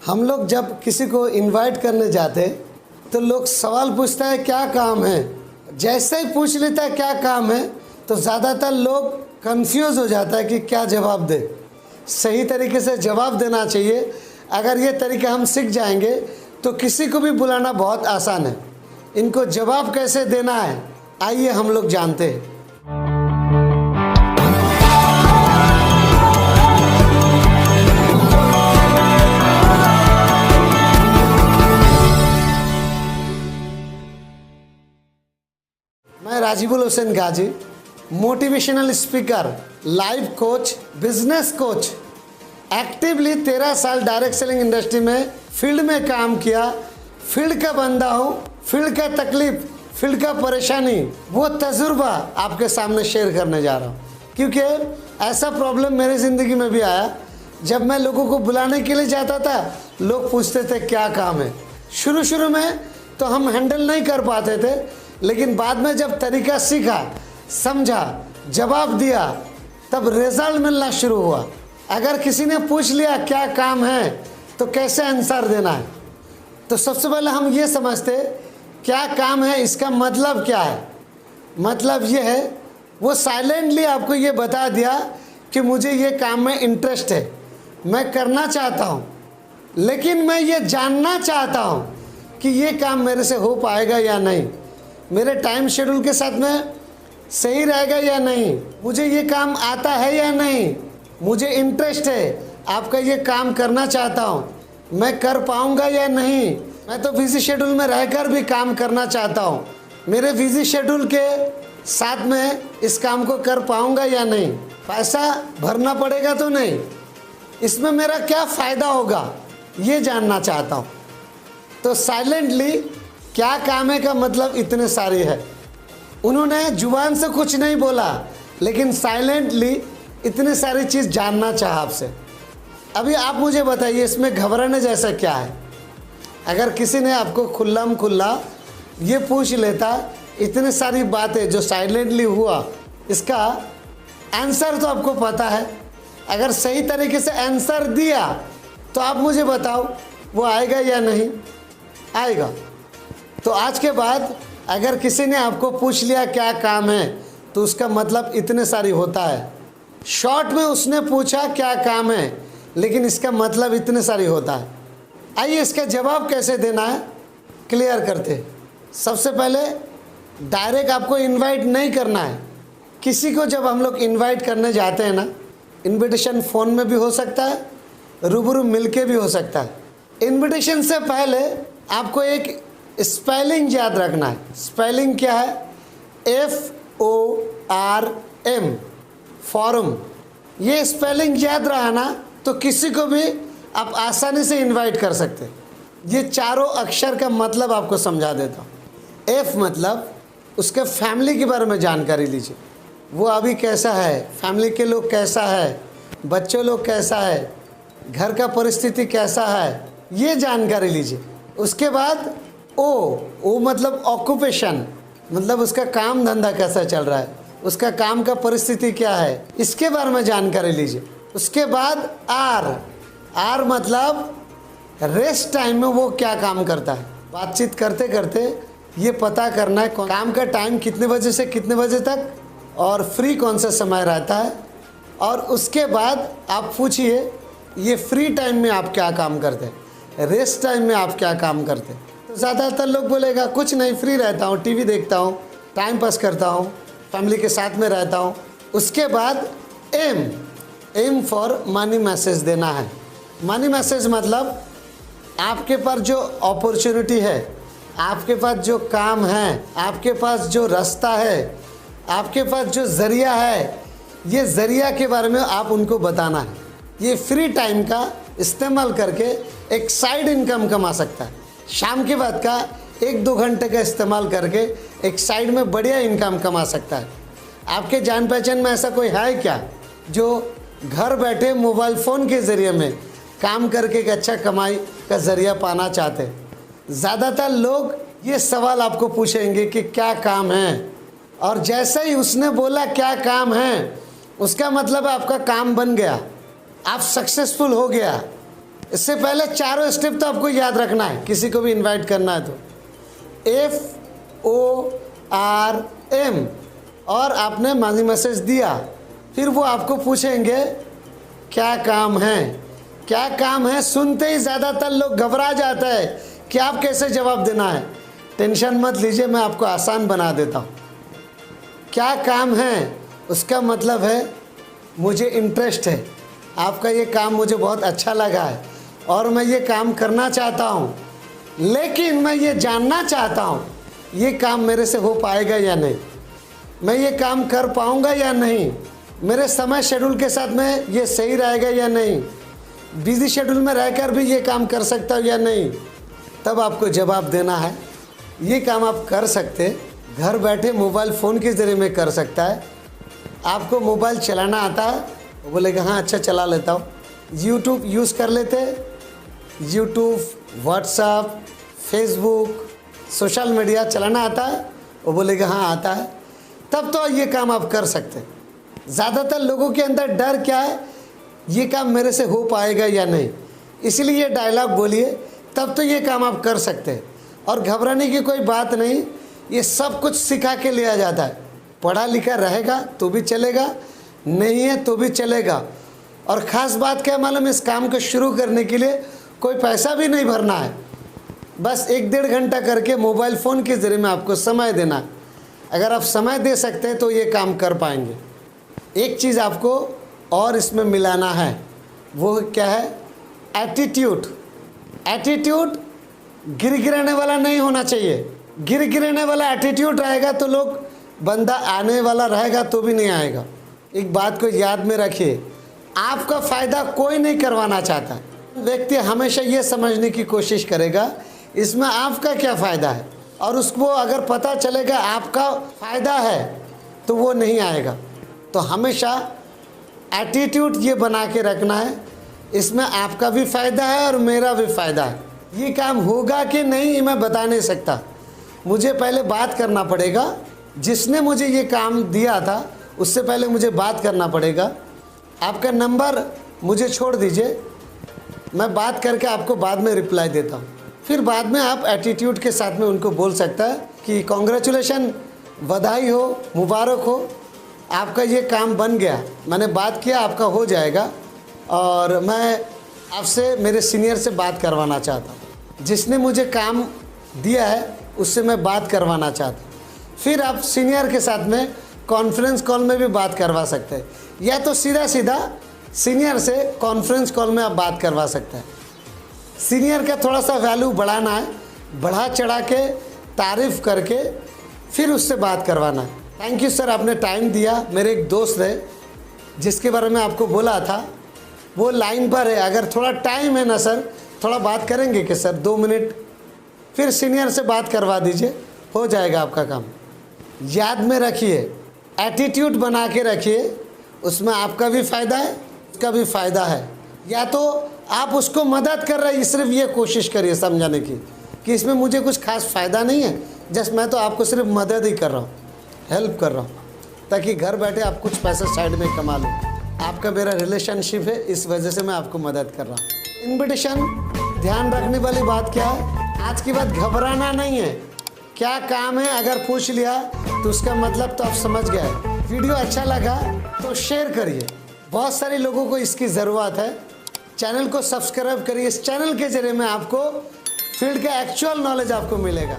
हम लोग जब किसी को इनवाइट करने जाते तो लोग सवाल पूछता है क्या काम है। जैसे ही पूछ लेता है क्या काम है तो ज़्यादातर लोग कंफ्यूज हो जाता है कि क्या जवाब दे। सही तरीके से जवाब देना चाहिए। अगर ये तरीका हम सीख जाएंगे तो किसी को भी बुलाना बहुत आसान है। इनको जवाब कैसे देना है आइए हम लोग जानते हैं। मैं Rajibul Hussain Gazi, motivational speaker, life coach, business coach. Actively 13 साल डायरेक्ट सेलिंग इंडस्ट्री में फील्ड में काम किया। फील्ड का बंदा हूँ। फील्ड का तकलीफ, फील्ड का परेशानी, वो तजुर्बा आपके सामने शेयर करने जा रहा हूँ। क्योंकि ऐसा प्रॉब्लम मेरी ज़िंदगी में भी आया। जब मैं लोगों को बुलाने के लिए जाता था लोग पूछते थे क्या काम है। शुरू में तो हम हैंडल नहीं कर पाते थे, लेकिन बाद में जब तरीका सीखा, समझा, जवाब दिया, तब रिजल्ट मिलना शुरू हुआ। अगर किसी ने पूछ लिया क्या काम है तो कैसे आंसर देना है, तो सबसे पहले हम ये समझते क्या काम है, इसका मतलब क्या है। मतलब ये है वो साइलेंटली आपको ये बता दिया कि मुझे ये काम में इंटरेस्ट है, मैं करना चाहता हूँ, लेकिन मैं ये जानना चाहता हूँ कि ये काम मेरे से हो पाएगा या नहीं, मेरे टाइम शेड्यूल के साथ में सही रहेगा या नहीं, मुझे ये काम आता है या नहीं, मुझे इंटरेस्ट है, आपका ये काम करना चाहता हूँ, मैं कर पाऊँगा या नहीं, मैं तो बिजी शेड्यूल में रहकर भी काम करना चाहता हूँ, मेरे बिजी शेड्यूल के साथ में इस काम को कर पाऊँगा या नहीं, पैसा भरना पड़ेगा तो नहीं, इसमें मेरा क्या फ़ायदा होगा, ये जानना चाहता हूँ। तो साइलेंटली क्या काम है का मतलब इतने सारे है। उन्होंने जुबान से कुछ नहीं बोला, लेकिन साइलेंटली इतने सारी चीज़ जानना चाहा आपसे। अभी आप मुझे बताइए इसमें घबराने जैसा क्या है। अगर किसी ने आपको खुल्लम खुल्ला ये पूछ लेता इतने सारी बातें जो साइलेंटली हुआ, इसका आंसर तो आपको पता है। अगर सही तरीके से आंसर दिया तो आप मुझे बताओ वो आएगा या नहीं आएगा। तो आज के बाद अगर किसी ने आपको पूछ लिया क्या काम है तो उसका मतलब इतने सारी होता है। शॉर्ट में उसने पूछा क्या काम है, लेकिन इसका मतलब इतने सारी होता है। आइए इसका जवाब कैसे देना है क्लियर करते हैं। सबसे पहले डायरेक्ट आपको इनवाइट नहीं करना है किसी को। जब हम लोग इनवाइट करने जाते हैं ना, इनविटेशन फ़ोन में भी हो सकता है, रूबरू मिल के भी हो सकता है। इनविटेशन से पहले आपको एक स्पेलिंग याद रखना है। स्पेलिंग क्या है? FORM, form. ये स्पेलिंग याद रहा ना तो किसी को भी आप आसानी से इनवाइट कर सकते हैं। ये चारों अक्षर का मतलब आपको समझा देता हूँ। F मतलब उसके फैमिली के बारे में जानकारी लीजिए, वो अभी कैसा है, फैमिली के लोग कैसा है, बच्चों लोग कैसा है, घर का परिस्थिति कैसा है, ये जानकारी लीजिए। उसके बाद ओ मतलब ऑक्यूपेशन, मतलब उसका काम धंधा कैसा चल रहा है, उसका काम का परिस्थिति क्या है, इसके बारे में जानकारी लीजिए। उसके बाद आर मतलब रेस्ट टाइम में वो क्या काम करता है। बातचीत करते करते ये पता करना है काम का टाइम कितने बजे से कितने बजे तक और फ्री कौन सा समय रहता है। और उसके बाद आप पूछिए ये फ्री टाइम में आप क्या काम करते हैं, रेस्ट टाइम में आप क्या काम करते हैं। तो ज़्यादातर लोग बोलेगा कुछ नहीं, फ्री रहता हूँ, टीवी देखता हूँ, टाइम पास करता हूँ, फैमिली के साथ में रहता हूँ। उसके बाद एम फॉर मनी मैसेज देना है। मनी मैसेज मतलब आपके पास जो अपॉर्चुनिटी है, आपके पास जो काम है, आपके पास जो रास्ता है, आपके पास जो ज़रिया है, ये ज़रिया के बारे में आप उनको बताना है। ये फ्री टाइम का इस्तेमाल करके एक साइड इनकम कमा सकता है। शाम के बाद का 1-2 घंटे का इस्तेमाल करके एक साइड में बढ़िया इनकम कमा सकता है। आपके जान पहचान में ऐसा कोई है क्या जो घर बैठे मोबाइल फ़ोन के ज़रिए में काम करके एक अच्छा कमाई का ज़रिया पाना चाहते हैं? ज़्यादातर लोग ये सवाल आपको पूछेंगे कि क्या काम है, और जैसे ही उसने बोला क्या काम है उसका मतलब आपका काम बन गया, आप सक्सेसफुल हो गया। इससे पहले चारों स्टेप तो आपको याद रखना है, किसी को भी इनवाइट करना है तो FORM, और आपने माजी मैसेज दिया, फिर वो आपको पूछेंगे क्या काम है, क्या काम है। सुनते ही ज़्यादातर लोग घबरा जाता है कि आप कैसे जवाब देना है। टेंशन मत लीजिए, मैं आपको आसान बना देता हूँ। क्या काम है उसका मतलब है मुझे इंटरेस्ट है, आपका ये काम मुझे बहुत अच्छा लगा है और मैं ये काम करना चाहता हूँ, लेकिन मैं ये जानना चाहता हूँ ये काम मेरे से हो पाएगा या नहीं, मैं ये काम कर पाऊँगा या नहीं, मेरे समय शेड्यूल के साथ में ये सही रहेगा या नहीं, बिज़ी शेड्यूल में रहकर भी ये काम कर सकता हूँ या नहीं। तब आपको जवाब देना है। ये काम आप कर सकते, घर बैठे मोबाइल फ़ोन के ज़रिए में कर सकता है। आपको मोबाइल चलाना आता है, वो बोलेगा हाँ अच्छा चला लेता हूँ। यूट्यूब यूज़ कर लेते, YouTube, WhatsApp, Facebook, social media चलाना आता है, वो बोलेगा हाँ आता है। तब तो ये काम आप कर सकते। ज़्यादातर लोगों के अंदर डर क्या है, ये काम मेरे से हो पाएगा या नहीं, इसलिए ये डायलॉग बोलिए, तब तो ये काम आप कर सकते हैं। और घबराने की कोई बात नहीं, ये सब कुछ सिखा के लिया जाता है। पढ़ा लिखा रहेगा तो भी चलेगा, नहीं है तो भी चलेगा। और ख़ास बात क्या मालूम, इस काम को शुरू करने के लिए कोई पैसा भी नहीं भरना है, बस 1-1.5 घंटा करके मोबाइल फ़ोन के ज़रिए में आपको समय देना है। अगर आप समय दे सकते हैं तो ये काम कर पाएंगे। एक चीज़ आपको और इसमें मिलाना है, वो क्या है, एटीट्यूड। एटीट्यूड गिरगिराने वाला नहीं होना चाहिए। गिरगिराने वाला एटीट्यूड रहेगा तो लोग, बंदा आने वाला रहेगा तो भी नहीं आएगा। एक बात को याद में रखिए, आपका फ़ायदा कोई नहीं करवाना चाहता। व्यक्ति हमेशा ये समझने की कोशिश करेगा इसमें आपका क्या फ़ायदा है, और उसको अगर पता चलेगा आपका फ़ायदा है तो वो नहीं आएगा। तो हमेशा एटीट्यूड ये बना के रखना है, इसमें आपका भी फ़ायदा है और मेरा भी फ़ायदा है। ये काम होगा कि नहीं ये मैं बता नहीं सकता, मुझे पहले बात करना पड़ेगा। जिसने मुझे ये काम दिया था उससे पहले मुझे बात करना पड़ेगा। आपका नंबर मुझे छोड़ दीजिए, मैं बात करके आपको बाद में रिप्लाई देता हूँ। फिर बाद में आप एटीट्यूड के साथ में उनको बोल सकता है कि कॉन्ग्रेचुलेशन, बधाई हो, मुबारक हो, आपका ये काम बन गया, मैंने बात किया, आपका हो जाएगा, और मैं आपसे मेरे सीनियर से बात करवाना चाहता हूँ, जिसने मुझे काम दिया है उससे मैं बात करवाना चाहता हूँ। फिर आप सीनियर के साथ में कॉन्फ्रेंस कॉल में भी बात करवा सकते हैं, या तो सीधा सीधा सीनियर से कॉन्फ्रेंस कॉल में आप बात करवा सकते हैं। सीनियर का थोड़ा सा वैल्यू बढ़ाना है, बढ़ा चढ़ा के तारीफ़ करके फिर उससे बात करवाना है। थैंक यू सर, आपने टाइम दिया। मेरे एक दोस्त है जिसके बारे में आपको बोला था, वो लाइन पर है, अगर थोड़ा टाइम है ना सर, थोड़ा बात करेंगे कि सर 2 मिनट, फिर सीनियर से बात करवा दीजिए, हो जाएगा आपका काम। याद में रखिए, एटीट्यूड बना के रखिए, उसमें आपका भी फ़ायदा है, उसका भी फ़ायदा है। या तो आप उसको मदद कर रहे हैं, सिर्फ ये कोशिश करिए समझाने की कि इसमें मुझे कुछ खास फ़ायदा नहीं है, जस्ट मैं तो आपको सिर्फ मदद ही कर रहा हूँ, हेल्प कर रहा हूँ, ताकि घर बैठे आप कुछ पैसे साइड में कमा लो। आपका मेरा रिलेशनशिप है, इस वजह से मैं आपको मदद कर रहा हूँ। इन्विटेशन, ध्यान रखने वाली बात क्या है, आज की बात घबराना नहीं है। क्या काम है अगर पूछ लिया तो उसका मतलब तो आप समझ गए। वीडियो अच्छा लगा तो शेयर करिए, बहुत सारे लोगों को इसकी ज़रूरत है। चैनल को सब्सक्राइब करिए, इस चैनल के ज़रिए में आपको फील्ड का एक्चुअल नॉलेज आपको मिलेगा।